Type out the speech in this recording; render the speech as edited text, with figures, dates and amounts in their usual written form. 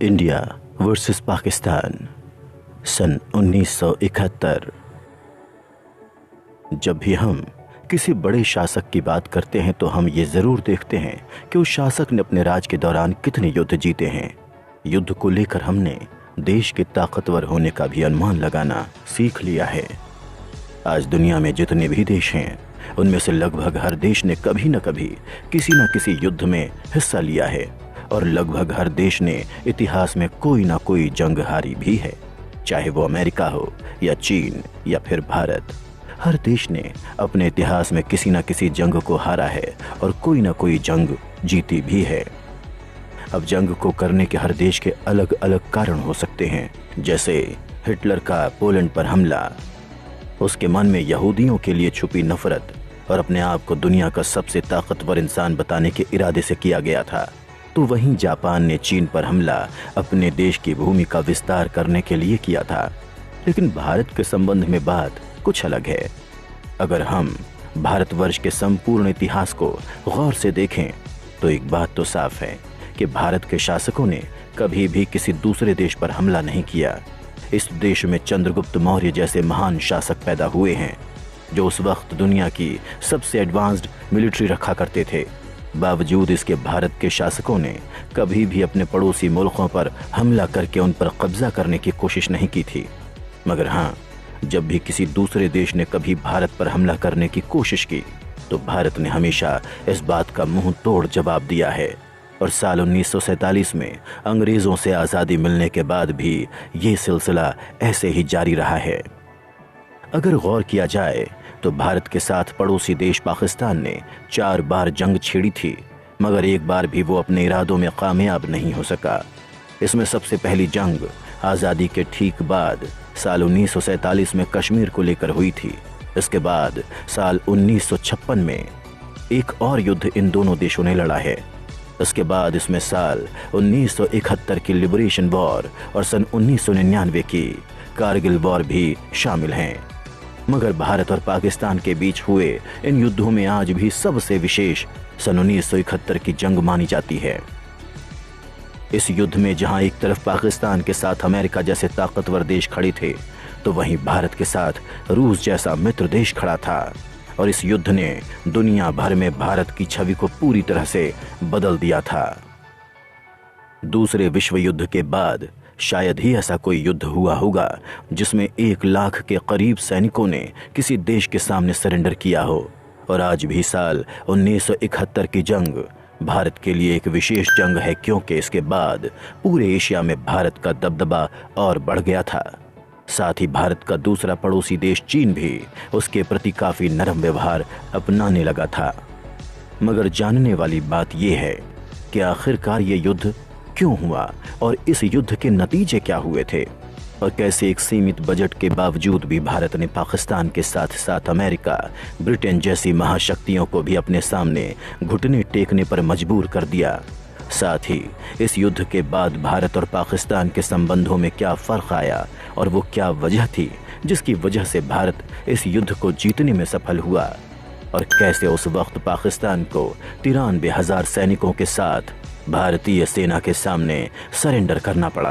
India versus Pakistan सन 1971। जब भी हम किसी बड़े शासक की बात करते हैं तो हम ये ज़रूर देखते हैं कि उस शासक ने अपने राज के दौरान कितने युद्ध जीते हैं। युद्ध को लेकर हमने देश के ताकतवर होने का भी अनुमान लगाना सीख लिया है। आज दुनिया में जितने भी देश हैं उनमें से लगभग हर देश ने कभी न कभी किसी न किसी युद्ध में हिस्सा लिया है और लगभग हर देश ने इतिहास में कोई ना कोई जंग हारी भी है, चाहे वो अमेरिका हो या चीन या फिर भारत। हर देश ने अपने इतिहास में किसी न किसी जंग को हारा है और कोई ना कोई जंग जीती भी है। अब जंग को करने के हर देश के अलग अलग कारण हो सकते हैं, जैसे हिटलर का पोलैंड पर हमला, उसके मन में यहूदियों के लिए छुपी नफरत और अपने आप को दुनिया का सबसे ताकतवर इंसान बताने के इरादे से किया गया था। तो वहीं जापान ने चीन पर हमला अपने देश की भूमि का विस्तार करने के लिए किया था। लेकिन भारत के संबंध में बात कुछ अलग है। अगर हम भारतवर्ष के संपूर्ण इतिहास को गौर से देखें तो एक बात तो साफ है कि भारत के शासकों ने कभी भी किसी दूसरे देश पर हमला नहीं किया। इस देश में चंद्रगुप्त मौर्य जैसे महान शासक पैदा हुए हैं जो उस वक्त दुनिया की सबसे एडवांस्ड मिलिट्री रखा करते थे। बावजूद इसके भारत के शासकों ने कभी भी अपने पड़ोसी मुल्कों पर हमला करके उन पर कब्जा करने की कोशिश नहीं की थी। मगर हाँ, जब भी किसी दूसरे देश ने कभी भारत पर हमला करने की कोशिश की तो भारत ने हमेशा इस बात का मुंह तोड़ जवाब दिया है और साल 1947 में अंग्रेजों से आज़ादी मिलने के बाद भी ये सिलसिला ऐसे ही जारी रहा है। अगर गौर किया जाए तो भारत के साथ पड़ोसी देश पाकिस्तान ने 4 बार जंग छेड़ी थी, मगर एक बार भी वो अपने इरादों में कामयाब नहीं हो सका। इसमें सबसे पहली जंग आज़ादी के ठीक बाद साल 1947 में कश्मीर को लेकर हुई थी। इसके बाद साल 1956 में एक और युद्ध इन दोनों देशों ने लड़ा है। इसके बाद इसमें साल 1971 की लिबरेशन वॉर और सन 1999 की कारगिल वॉर भी शामिल हैं। मगर भारत और पाकिस्तान के बीच हुए इन युद्धों में आज भी सबसे विशेष सन 1971 की जंग मानी जाती है। इस युद्ध में जहां एक तरफ पाकिस्तान के साथ अमेरिका जैसे ताकतवर देश खड़े थे तो वहीं भारत के साथ रूस जैसा मित्र देश खड़ा था और इस युद्ध ने दुनिया भर में भारत की छवि को पूरी तरह से बदल दिया था। दूसरे विश्व युद्ध के बाद शायद ही ऐसा कोई युद्ध हुआ होगा जिसमें 1 लाख के करीब सैनिकों ने किसी देश के सामने सरेंडर किया हो। और आज भी साल 1971 की जंग भारत के लिए एक विशेष जंग है, क्योंकि इसके बाद पूरे एशिया में भारत का दबदबा और बढ़ गया था। साथ ही भारत का दूसरा पड़ोसी देश चीन भी उसके प्रति काफी नरम व्यवहार अपनाने लगा था। मगर जानने वाली बात यह है कि आखिरकार ये युद्ध क्यों हुआ और इस युद्ध के नतीजे क्या हुए थे और कैसे एक सीमित बजट के बावजूद भी भारत ने पाकिस्तान के साथ साथ अमेरिका, ब्रिटेन जैसी महाशक्तियों को भी अपने सामने घुटने टेकने पर मजबूर कर दिया। साथ ही इस युद्ध के बाद भारत और पाकिस्तान के संबंधों में क्या फर्क आया और वो क्या वजह थी जिसकी वजह से भारत इस युद्ध को जीतने में सफल हुआ और कैसे उस वक्त पाकिस्तान को 93,000 सैनिकों के साथ भारतीय सेना के सामने सरेंडर करना पड़ा।